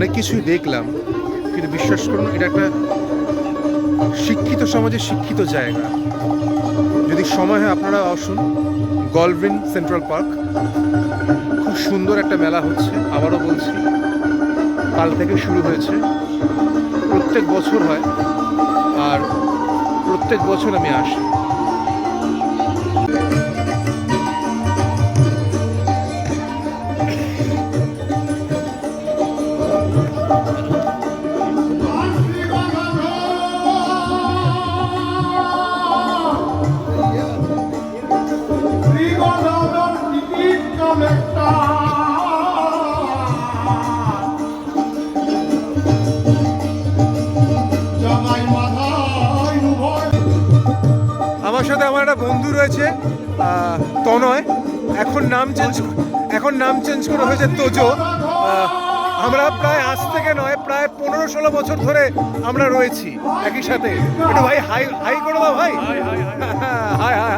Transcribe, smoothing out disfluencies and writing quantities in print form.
অনেক কিছুই দেখলাম, কিন্তু বিশ্বাস করুন এটা একটা শিক্ষিত সমাজের শিক্ষিত জায়গা। যদি সময় হয় আপনারা আসুন গলভিন সেন্ট্রাল পার্ক। খুব সুন্দর একটা মেলা হচ্ছে, আবারও বলছি কাল থেকে শুরু হয়েছে, প্রত্যেক বছর হয় আর প্রত্যেক বছর আমি আসি। আমার সাথে আমার একটা বন্ধু রয়েছে তনয়, এখন নাম চেঞ্জ করে হয়েছে তোজো। আমরা প্রায় আজ থেকে নয়, প্রায় 15-16 বছর ধরে আমরা রয়েছি একই সাথে। একটু ভাই হাই হাই করে দাও ভাই। High high